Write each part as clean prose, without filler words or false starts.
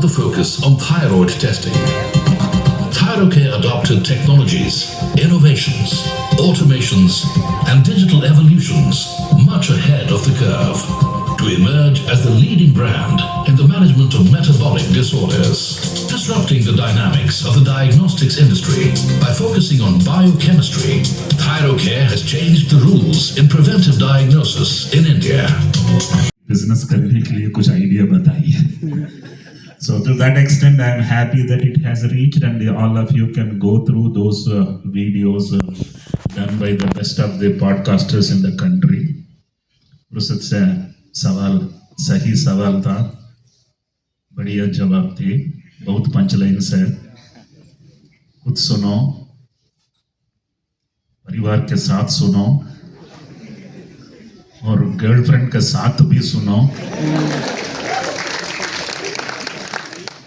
with a focus on thyroid testing. Thyrocare adopted technologies, innovations, automations, and digital evolutions much ahead of the curve to emerge as the leading brand in the management of metabolic disorders, disrupting the dynamics of the diagnostics industry by focusing on biochemistry. Thyrocare has changed the rules in preventive diagnosis in India. Business करने के लिए कुछ idea बताइए. So to that extent, I am happy that it has reached, and all of you can go through those videos done by the best of the podcasters in the country. फुर्सत से सवाल सही सवाल था, बढ़िया जवाब थे, बहुत पंचलाइन्स है. खुद सुनो, परिवार के साथ सुनो, और गर्लफ्रेंड के साथ भी सुनो.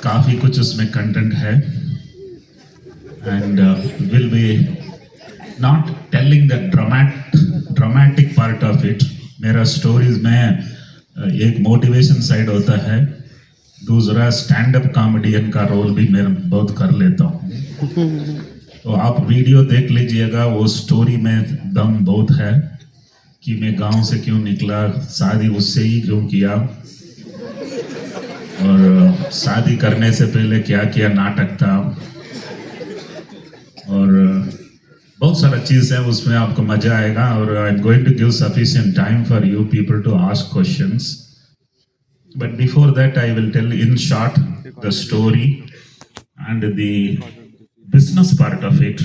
काफी कुछ उसमें कंटेंट है, and will be not telling the dramatic part of it. मेरा स्टोरीज में एक मोटिवेशन साइड होता है, दूसरा स्टैंड अप कॉमेडियन का रोल भी मैं बहुत कर लेता हूँ. तो आप वीडियो देख लीजिएगा, वो स्टोरी में दम बहुत है कि मैं गांव से क्यों निकला, शादी उससे ही क्यों किया, और शादी करने से पहले क्या किया नाटक था, और बहुत सारा चीज़ है उसमें, आपको मजा आएगा. और I am going to give sufficient time for you people to ask questions, but before that I will tell in short the story and the business part of it,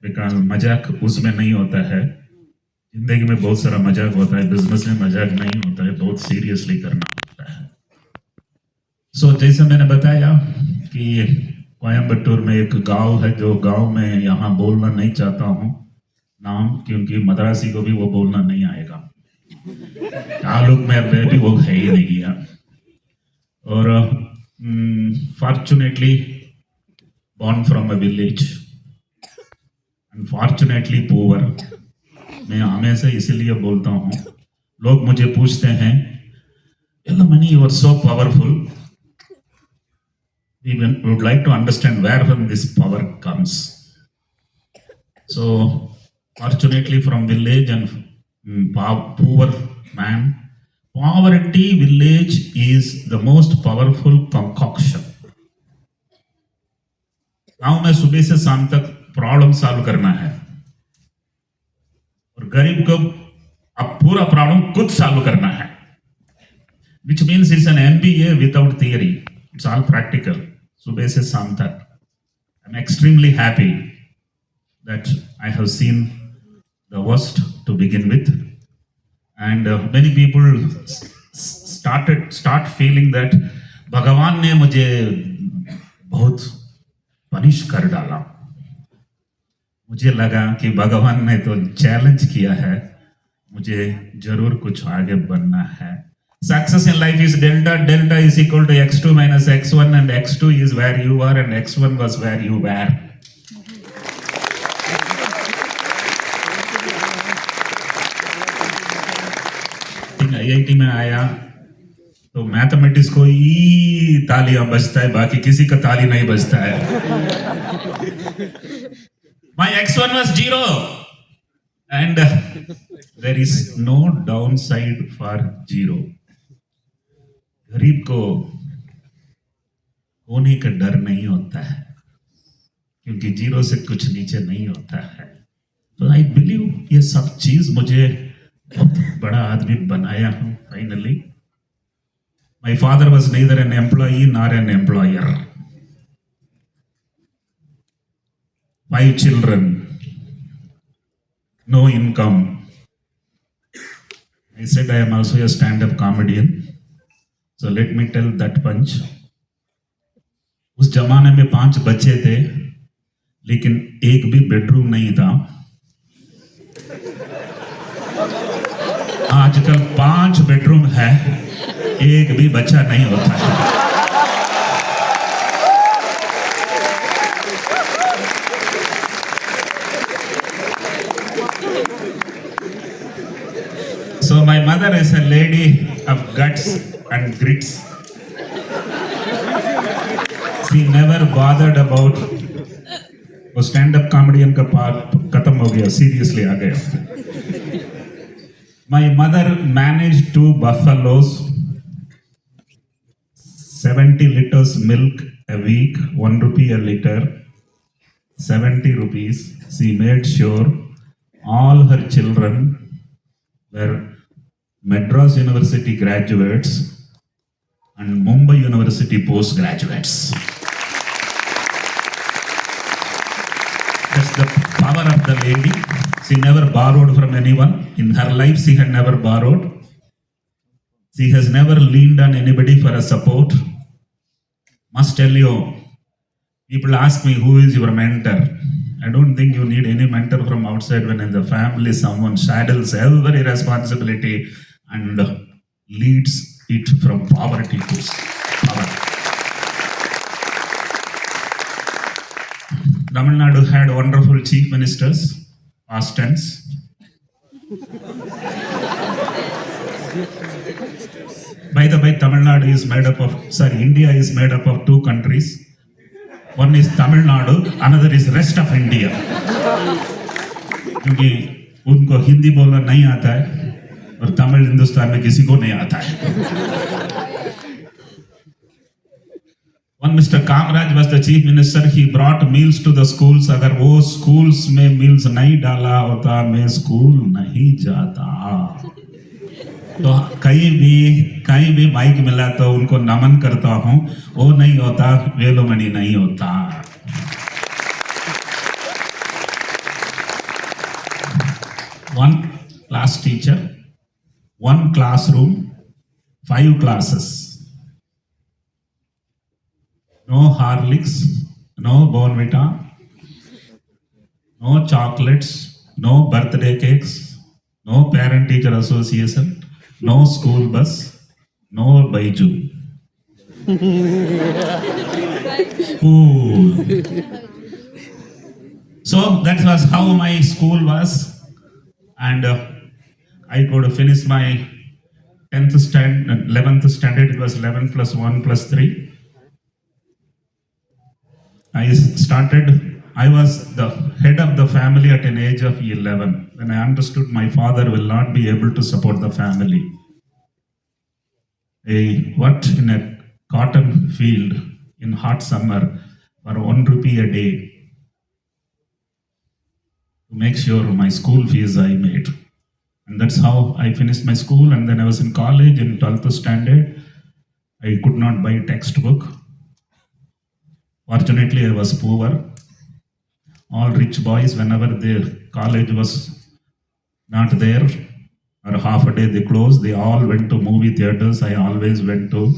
because मजाक उसमें नहीं होता है. जिंदगी में बहुत सारा मजाक होता है, बिजनेस में मजाक नहीं होता है, बहुत सीरियसली करना होता है. सो जैसे मैंने बताया कि कोयम्बटूर में एक गांव है, जो गांव में यहाँ बोलना नहीं चाहता हूँ नाम, क्योंकि मद्रासी को भी वो बोलना नहीं आएगा. ताल्लुक में भी वो है ही नहीं है. और fortunately born from a village, unfortunately poor. मैं हमेशा इसीलिए बोलता हूँ, लोग मुझे पूछते हैं, Velumani, you are so powerful. We would like to understand where from this power comes. So, fortunately from village and poor man, poverty village is the most powerful concoction. गांव में सुबह से शाम तक प्रॉब्लम सॉल्व करना है, और गरीब को अब पूरा प्रॉब्लम खुद सॉल्व करना है, which means it's an MBA without theory. It's all practical. सुबह से शाम तक. I'm extremely happy that I have seen the worst to begin with, and many people start feeling that भगवान ने मुझे बहुत पनिश कर डाला. मुझे लगा कि भगवान ने तो चैलेंज किया है, मुझे जरूर कुछ आगे बनना है. Success in life is delta. Delta is equal to x2 minus x1, and x2 is where you are and x1 was where you were. IIT में आया तो मैथमेटिक्स को ही तालियां बजता है, बाकी किसी का ताली नहीं बजता है. My x1 was 0, and there is no downside for 0. गरीब को होने का डर नहीं होता है, क्योंकि 0 से कुछ नीचे नहीं होता है. तो आई बिलीव ये सब चीज मुझे बहुत बड़ा आदमी बनाया हूं finally. My father was neither an employee nor an employer. 5 children, no income. I said I am also a stand-up comedian. So let me tell that punch. उस जमाने में 5 बच्चे थे, लेकिन एक भी बेडरूम नहीं था. आजकल 5 बेडरूम है, एक भी बच्चा नहीं होता है. So my mother is a lady of guts and grits. He never bothered about वो स्टैंड अप कॉमेडियन का पार्ट खत्म हो गया, सीरियसली आ गया. My mother managed 2 buffaloes, 70 liters milk a week, 1 rupee a liter, 70 rupees. She made sure all her children were Madras University graduates and Mumbai University postgraduates. That's the power of the lady. She never borrowed from anyone. In her life, she had never borrowed. She has never leaned on anybody for a support. Must tell you, people ask me, who is your mentor? I don't think you need any mentor from outside when in the family someone saddles every responsibility and leads it from poverty to power. Tamil Nadu had wonderful chief ministers, past tense. By the way, Tamil Nadu is made up of, India is made up of 2 countries. One is Tamil Nadu, another is rest of India. क्योंकि उनको हिंदी बोलना नहीं आता है और तमिल हिंदुस्तान में किसी को नहीं आता है. When Mr. Kamraj was the chief minister, he brought meals to the schools. अगर वो schools में meals नहीं डाला होता, मैं school नहीं जाता. तो कहीं भी माइक मिला तो उनको नमन करता हूँ. वो नहीं होता, वेलुमणि नहीं होता. One class teacher, 1 classroom, 5 classes. No Horlicks, no Bonvita, no chocolates, no birthday cakes, no parent-teacher association, no school bus, no Baiju. Cool. So that was how my school was, and I could finish my 10th standard, 11th standard. It was 11 plus 1 plus 3. I was the head of the family at an age of 11 when I understood my father will not be able to support the family. I worked in a cotton field in hot summer for 1 rupee a day to make sure my school fees I made. And that's how I finished my school. And then I was in college in 12th standard. I could not buy textbook. Fortunately, I was poor. All rich boys, whenever their college was not there, or half a day they closed, they all went to movie theaters. I always went to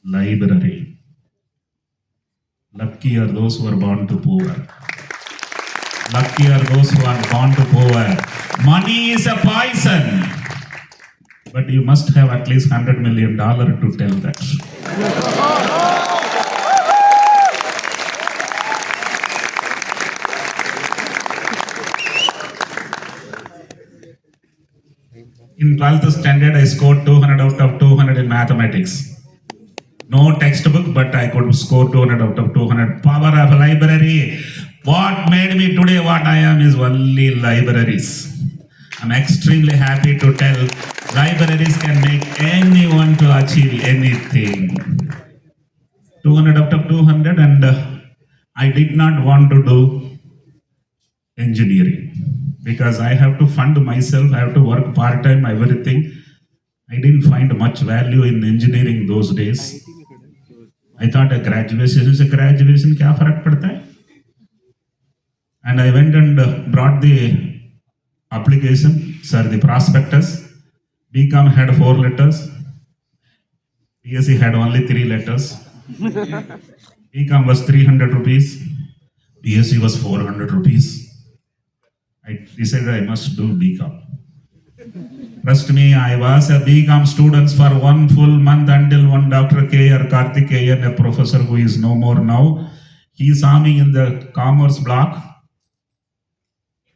library. Lucky are those who are born to poor. Lucky are those who are born to poor. Money is a poison. But you must have at least $100 million to tell that. In 12th standard, I scored 200 out of 200 in mathematics. No textbook, but I could score 200 out of 200. Power of library. What made me today what I am is only libraries. I'm extremely happy to tell libraries can make anyone to achieve anything. 200 out of 200, and I did not want to do engineering because I have to fund myself, I have to work part-time, everything. I didn't find much value in engineering those days. I thought a graduation is a graduation, kya farak padta hai? And I went and brought the application, the prospectus. BCom had 4 letters. BSc had only 3 letters. BCom was 300 rupees. BSc was 400 rupees. I decided I must do BCom. Trust me, I was a BCom student for 1 full month until one Dr. K.R. Karthikeyan, a professor who is no more now, he saw me in the commerce block.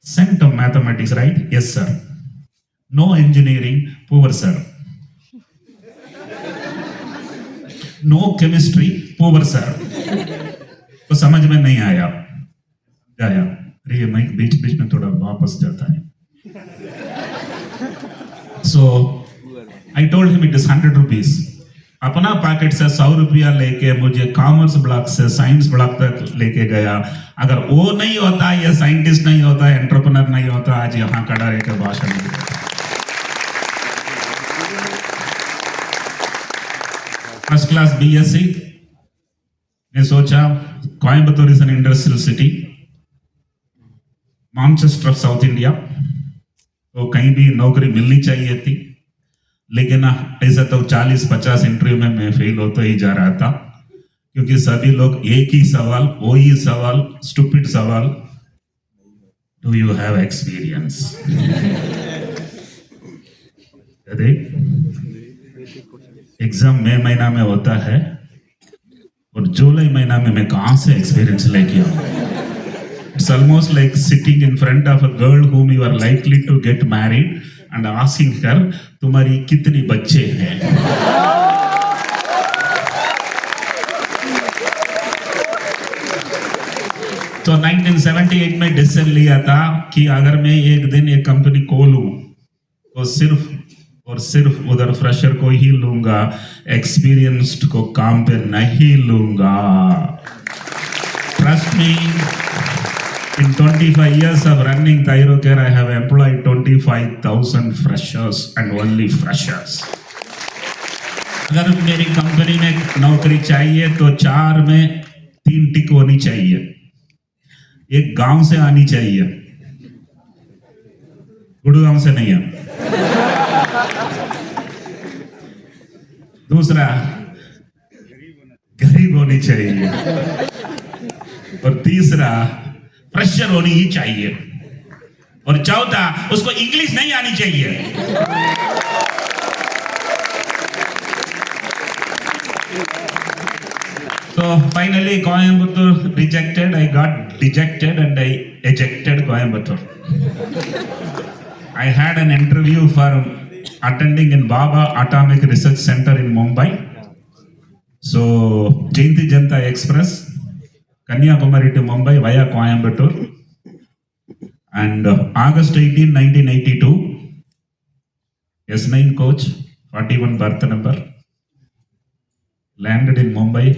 Cent of mathematics, right? Yes, sir. No engineering, poor sir. No chemistry power sir. तो समझ में नहीं आया, अरे mic बीच बीच में थोड़ा वापस जाता है। So I told him it is 100 rupees. अपना पैकेट से 100 रुपया लेके मुझे कॉमर्स ब्लॉक से साइंस ब्लॉक तक लेके गया। अगर वो नहीं होता, ये साइंटिस्ट नहीं होता, एंटरप्रेन्योर नहीं होता, आज यहाँ खड़ा रह के भाषण देता। फर्स्ट क्लास बीएससी ने सोचा Coimbatore is an industrial city, Manchester of south India, तो कहीं भी नौकरी मिलनी चाहिए थी। लेकिन ऐसा तो 40-50 इंटरव्यू में मैं फेल होता ही जा रहा था, क्योंकि सभी लोग एक ही सवाल, वही सवाल, स्टूपिड सवाल, डू यू हैव एक्सपीरियंस? अरे एग्जाम मई महीना में होता है और जुलाई महीना में मैं कहां से एक्सपीरियंस लेके आऊं? It's almost like sitting in front of a girl whom you are likely to get married and asking her तुम्हारी कितनी बच्चे हैं। तो 1978 में डिसीजन लिया था कि अगर मैं एक दिन एक कंपनी खोलूं तो सिर्फ और सिर्फ उधर फ्रेशर को ही लूंगा, एक्सपीरियंस्ड को काम पे नहीं लूंगा। Trust me, in 25 years of running Thyrocare, I have employed 25,000 freshers and only freshers. अगर मेरी कंपनी में नौकरी चाहिए तो 4 में 3 टिक होनी चाहिए। एक गांव से आनी चाहिए, गुड़गांव से नहीं है। दूसरा, गरीब होनी चाहिए। और तीसरा, फ्रेशर होनी ही चाहिए। और चौथा, उसको इंग्लिश नहीं आनी चाहिए। So finally Coimbatore rejected, I got dejected and I ejected Coimbatore. I had an interview for attending in Baba Atomic Research Center in Mumbai. So Jayanti Janata Express, Kanyakumari to Mumbai via Coimbatore. And August 18, 1982, S9 coach, 41 berth number, landed in Mumbai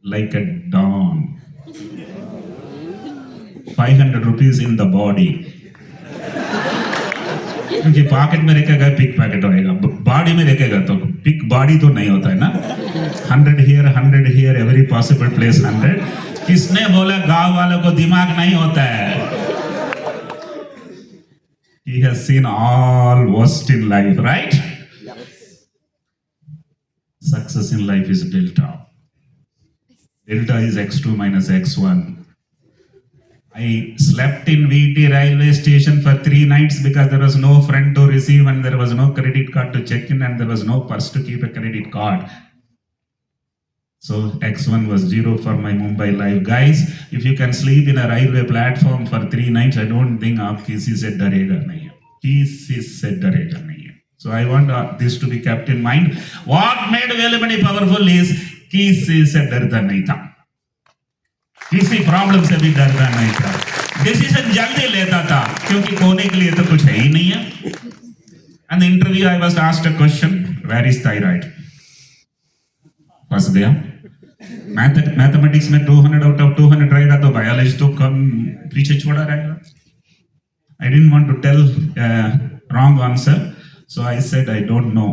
like a dawn. 500 rupees in the body. क्योंकि pocket में रखेगा pick packet होएगा, body में रखेगा तो pick body तो नहीं होता है ना। 100 here, every possible place 100। किसने बोला गांव वालों को दिमाग नहीं होता है? He has seen all worst in life, right? Success in life is delta. Delta is x2 minus x1. I slept in VT railway station for 3 nights because there was no friend to receive and there was no credit card to check in and there was no purse to keep a credit card. So x1 was 0 for my Mumbai life. Guys, if you can sleep in a railway platform for 3 nights, I don't think आप किसी से डरेगा नहीं है, किसी से डरेगा नहीं है. So I want this to be kept in mind. What made Velumani powerful is किसी से डरता नहीं था, किसी प्रॉब्लम से भी डरता नहीं था, डिसीजन जल्दी लेता था क्योंकि खोने के लिए तो कुछ है ही नहीं है. And the interview I was asked a question, where is thyroid? फंस गया. मैथमेटिक्स में 200 out of 200 रहेगा तो बायोलॉजी तो कम पीछे छोड़ा रहेगा. I didn't want to tell wrong answer, so I said I don't know.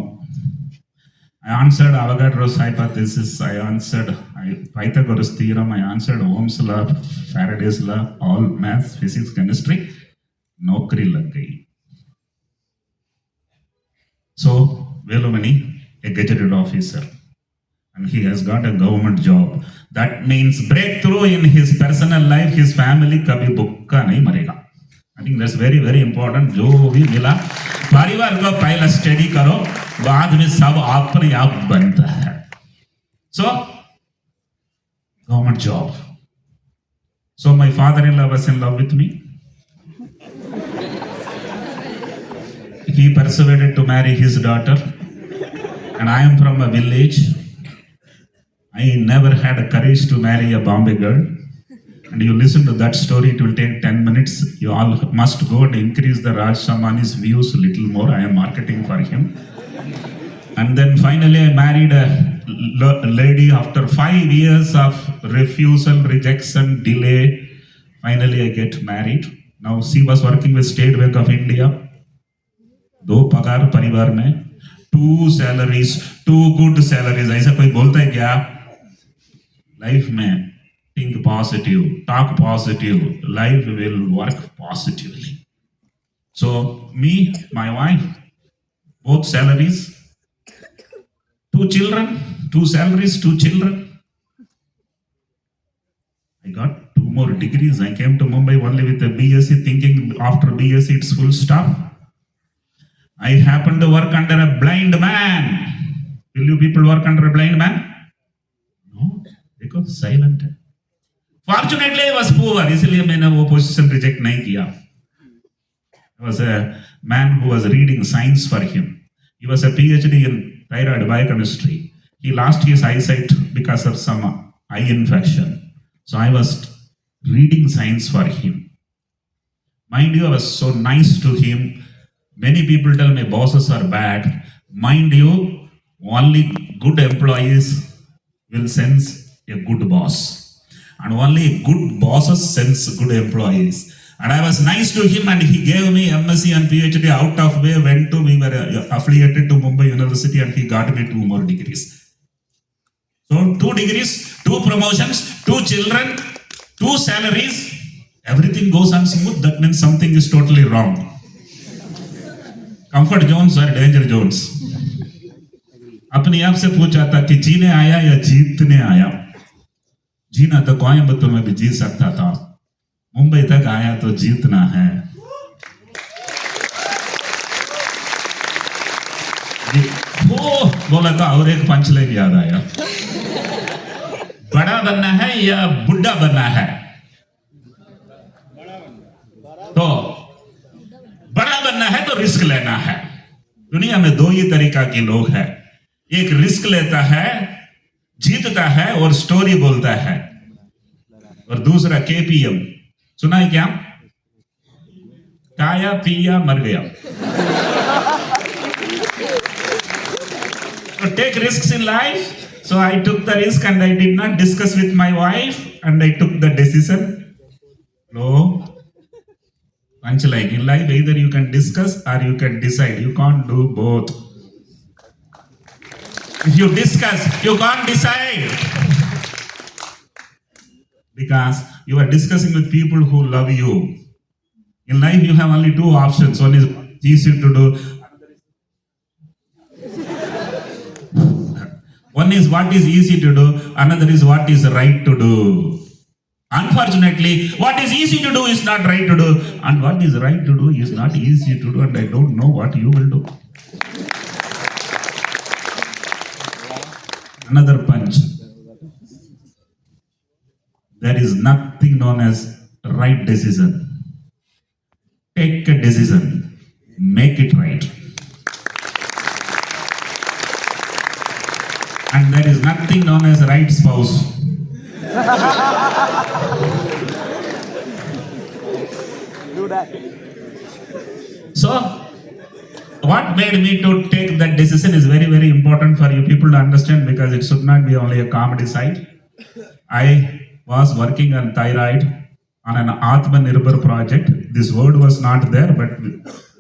I answered Avogadro's hypothesis, I answered Pythagoras theorem, I answered Ohm's law, Faraday's law, all maths, physics, chemistry. नौकरी लग गई. So Velumani, a gazetted officer, and he has got a government job. That means breakthrough in his personal life, his family कभी भूखा नहीं मरेगा. I think that's very very important. जो भी मिला परिवार को पहले स्टडी करो, बाद में सब अपने आप बनता है. So government job. So my father-in-law was in love with me. He persuaded to marry his daughter, and I am from a village. I never had a courage to marry a Bombay girl. And you listen to that story, it will take 10 minutes. You all must go and increase the Raj Samani's views a little more. I am marketing for him. And then finally I married a lady after 5 years of refusal, rejection, delay. Finally I get married. Now she was working with State Bank of India. 2 पगार परिवार में, 2 salaries, 2 good salaries. ऐसा कोई बोलता है क्या? Life में think positive, talk positive, life will work positively. So me, my wife, both salaries, 2 children, 2 salaries, 2 children. I got 2 more degrees. I came to Mumbai only with a BSc, thinking after BSc it's full stop. I happened to work under a blind man. Will you people work under a blind man? No, because silent. Fortunately, I was poor, इसलिए मैंने वो position reject नहीं किया. I was a man who was reading science for him. He was a PhD in thyroid biochemistry. He lost his eyesight because of some eye infection. So I was reading science for him. Mind you, I was so nice to him. Many people tell me bosses are bad. Mind you, only good employees will sense a good boss. And only good bosses sense good employees. And I was nice to him and he gave me MSc and PhD out of way, we were affiliated to Mumbai University and he got me 2 more degrees. So 2 degrees, 2 promotions, 2 children, 2 salaries, everything goes on smooth. That means something is totally wrong. Comfort zones or danger zones. अपने आप से पूछा था कि जीने आया या जीतने आया. जीना तो कोयम्बतूर में भी जीत सकता था, मुंबई तक आया तो जीतना है. बोला था और एक पंचलाइन याद आया. बड़ा बनना है या बुढ़ा बनना है? तो बड़ा बनना है तो रिस्क लेना है. दुनिया में 2 ही तरीका के लोग हैं. एक रिस्क लेता है, जीतता है और स्टोरी बोलता है, और दूसरा KPM. सुना है क्या? खाया पिया मर गया. So take risks in life. So I took the risk and I did not discuss with my wife and I took the decision. No. Like in life, either you can discuss or you can decide. You can't do both. If you discuss, you can't decide. Because you are discussing with people who love you. In life, you have only 2 options. One is easy to do. One is what is easy to do. Another is what is right to do. Unfortunately, what is easy to do is not right to do. And what is right to do is not easy to do. And I don't know what you will do. Another punch. There is nothing known as right decision. Take a decision. Make it right. And there is nothing known as right spouse. Do that. So, what made me to take that decision is very, very important for you people to understand, because it should not be only a comedy side. I was working on thyroid on an Atmanirbhar project. This word was not there, but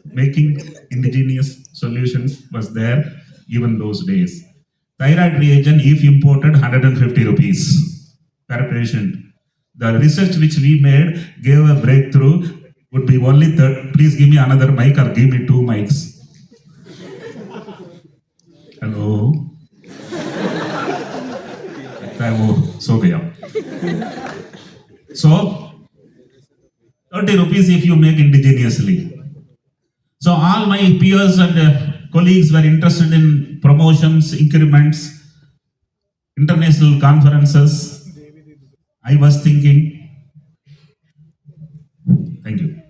making indigenous solutions was there even those days. Thyroid reagent, if imported, 150 rupees per patient. The research which we made gave a breakthrough. Would be only please give me another mic or give me 2 mics. Hello. So gaya. So 30 rupees if you make indigenously. So all my peers and colleagues were interested in promotions, increments, international conferences. I was thinking, thank you.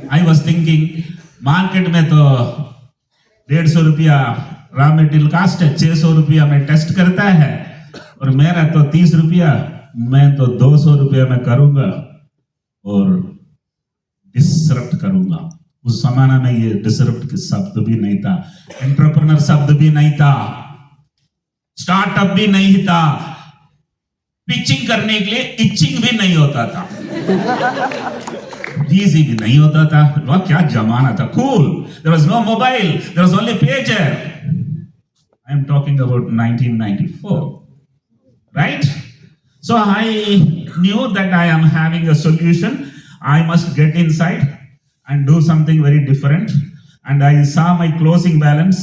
I was thinking, market में तो 150 रुपया raw material cast है 600 रुपया में test करता है और मेरा तो 30 रुपया, मैं तो 200 रुपया में करूंगा और डिसरप्ट करूंगा। उस जमाना में ये डिसरप्ट शब्द भी नहीं था, एंटरप्रेन्योर शब्द भी नहीं था, स्टार्टअप भी नहीं था, पिचिंग करने के लिए इचिंग भी नहीं होता था, इजी भी नहीं होता था। वह क्या जमाना था, cool. There was no mobile, there was only pager. I am talking about 1994, right? So I knew that I am having a solution. I must get inside and do something very different. And I saw my closing balance.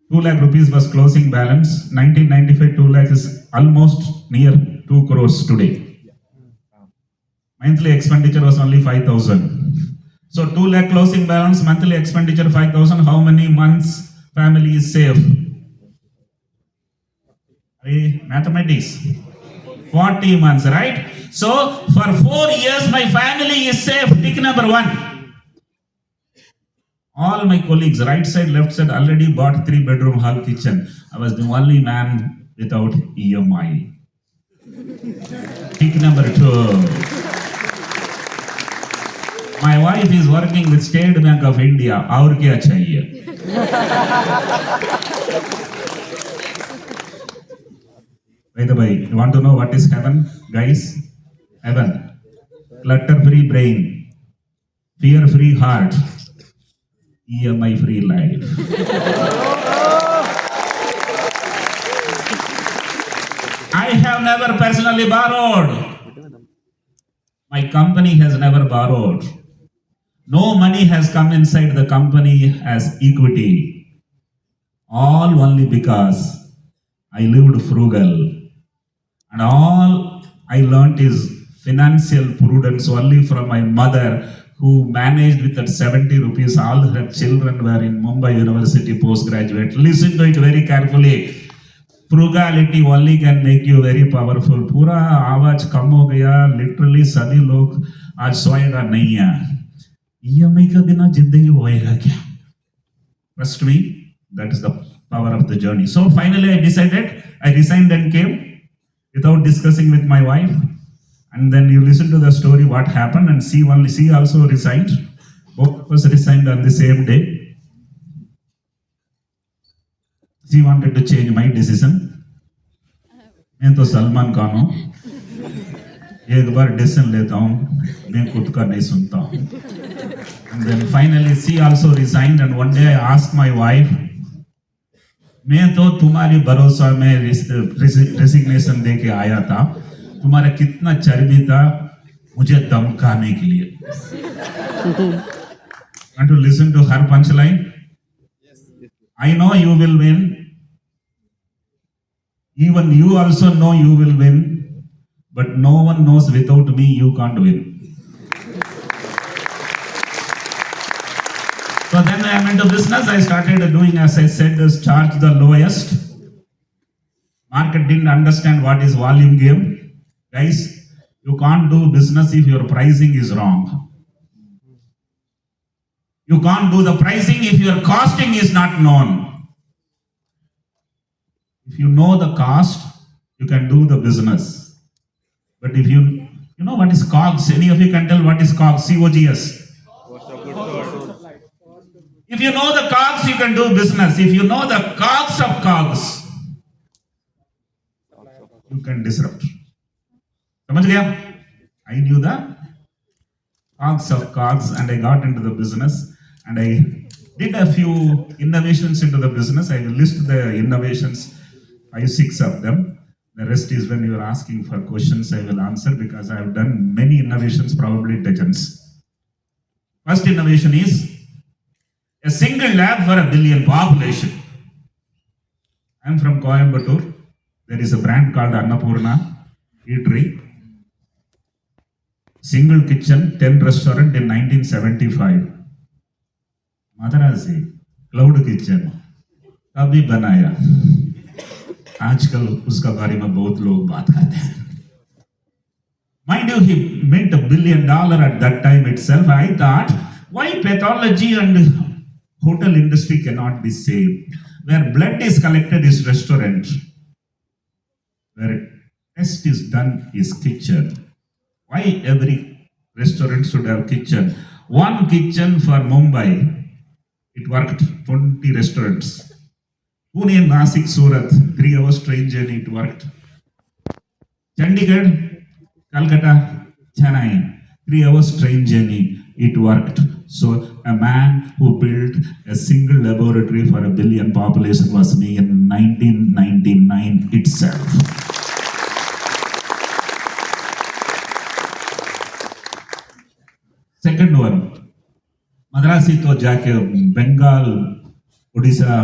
2 lakh rupees was closing balance. 1995, 2 lakh is almost near 2 crores today. Monthly expenditure was only 5,000. So 2 lakh closing balance, monthly expenditure 5,000. How many months family is safe? Mathematics. 40 months, right? So for 4 years my family is safe. Tick number 1. All my colleagues, right side, left side, already bought 3-bedroom hall kitchen. I was the only man without EMI. Tick number 2. My wife is working with State Bank of India. और क्या चाहिए? By the way, you want to know what is heaven, guys? Heaven. Clutter-free brain, fear-free heart, EMI-free life. I have never personally borrowed. My company has never borrowed. No money has come inside the company as equity. All only because I lived frugal. And all I learnt is financial prudence only from my mother, who managed with that 70 rupees. All her children were in Mumbai University postgraduate. Listen to it very carefully. Frugality only can make you very powerful. पूरा आवाज कम हो गया, literally सभी लोग आज सोएगा नहीं है। EMI के बिना जिंदगी होएगा क्या? Trust me, that is the power of the journey. So finally I decided, I resigned and came without discussing with my wife. And then you listen to the story what happened, and she also resigned. Both of us resigned on the same day. She wanted to change my decision. मैं तो सलमान खान हूँ, एक बार decision लेता हूँ, मैं खुद का नहीं सुनता हूँ. And then finally she also resigned, and one day I asked my wife, मैं तो तुम्हारी भरोसा में रेसिग्नेशन दे के आया था, तुम्हारा कितना चर्बी था मुझे धमकाने के लिए. Want to listen to her punchline? I know you will win. Even you also know you will win, but no one knows without me you can't win. So then I went to business. I started doing, as I said, is charge the lowest. Market didn't understand what is volume game. Guys, you can't do business if your pricing is wrong. You can't do the pricing if your costing is not known. If you know the cost, you can do the business. But if you know what is COGS, any of you can tell what is COGS, C-O-G-S. If you know the COGS, you can do business. If you know the COGS of COGS, you can disrupt. समझ गया? I knew the COGS of COGS, and I got into the business, and I did a few innovations into the business. I will list the innovations, 5-6 of them. The rest is when you are asking for questions, I will answer, because I have done many innovations, probably dozens. First innovation is a single lab for a billion population. I am from Coimbatore. There is a brand called Annapurna Eatery. Single kitchen, 10 restaurant in 1975. Madarasi, cloud kitchen. अभी बनाया. आजकल उसका बारे में बहुत लोग बात करते हैं. Mind you, he mint $1 billion at that time itself. I thought, why pathology and Hotel industry cannot be saved. Where blood is collected is restaurant. Where test is done is kitchen. Why every restaurant should have kitchen? One kitchen for Mumbai, it worked 20 restaurants. Pune, Nasik, Surat, 3 hours train journey, it worked. Chandigarh, Calcutta, Chennai, 3 hours train journey, it worked. So a man who built a single laboratory for 1 billion population was me in 1999 itself. Second one, Madrasi तो जाके बंगाल, उड़ीसा,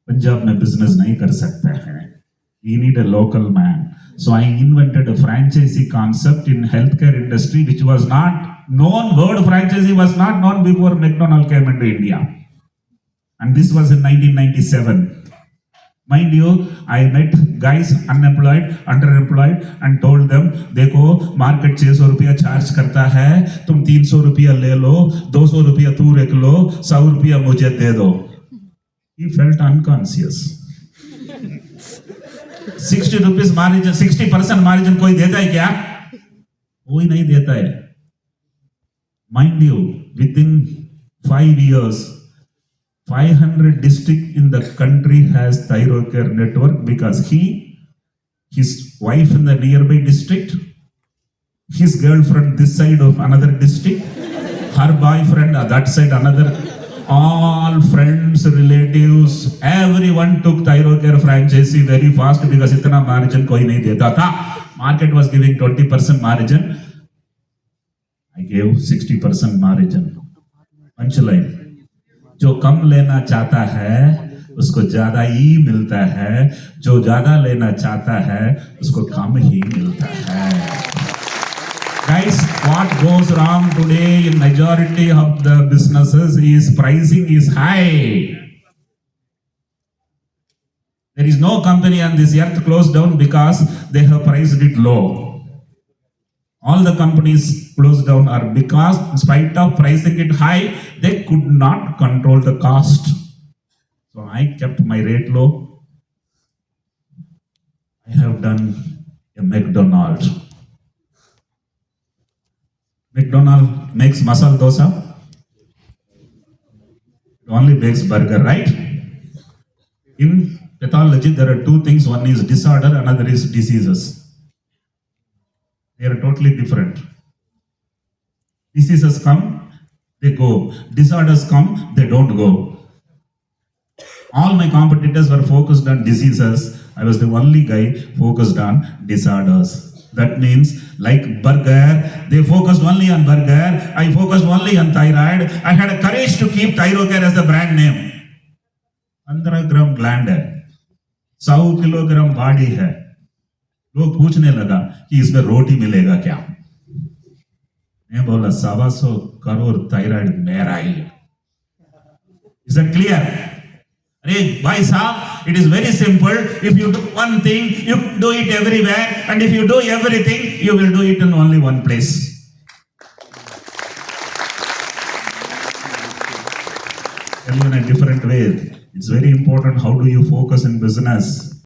पंजाब में business नहीं कर सकता है. You need a local man. So I invented a franchisee concept in healthcare industry, which was not known. Word franchisee was not known before McDonald came into India. And this was in 1997. Mind you, I met guys unemployed, underemployed and told them, देखो market 600 रुपया charge करता है, तुम 300 रुपया ले लो, 200 रुपया तू रख लो, 100 रुपया मुझे दे दो. He felt unconscious. 60 rupees margin, 60% margin कोई देता है क्या? कोई नहीं देता है. Mind you, within 5 years, 500 districts in the country has Thyrocare network because his wife in the nearby district, his girlfriend this side of another district, her boyfriend that side another, all friends, relatives, everyone took Thyrocare franchisee very fast because itna margin koi nahi deta tha. Market was giving 20% margin. I gave 60% margin. Punchline. जो कम लेना चाहता है उसको ज्यादा ही मिलता है, जो ज्यादा लेना चाहता है उसको कम ही मिलता है. Guys, what goes wrong today in majority of the businesses is pricing is high. There is no company on this earth closed down because they have priced it low. All the companies closed down are because in spite of pricing it high, they could not control the cost. So I kept my rate low. I have done a McDonald's. McDonald's makes masala dosa. It only makes burger, right? In pathology, there are two things. One is disorder, another is diseases. They are totally different. Diseases come, they go. Disorders come, they don't go. All my competitors were focused on diseases. I was the only guy focused on disorders. That means, like burger, they focused only on burger. I focused only on thyroid. I had a courage to keep Thyrocare as the brand name. 15 gram gland है, 100 kilogram body है. लोग पूछने लगा कि इसमें रोटी मिलेगा क्या? मैं बोला 125 करोड़ थायराइड मेरा ही है. Is that clear? अरे भाई साहब, it is very simple. If you do one thing, you do it everywhere, and if you do everything, you will do it in only one place. Tell you in a different way. It's very important. How do you focus in business?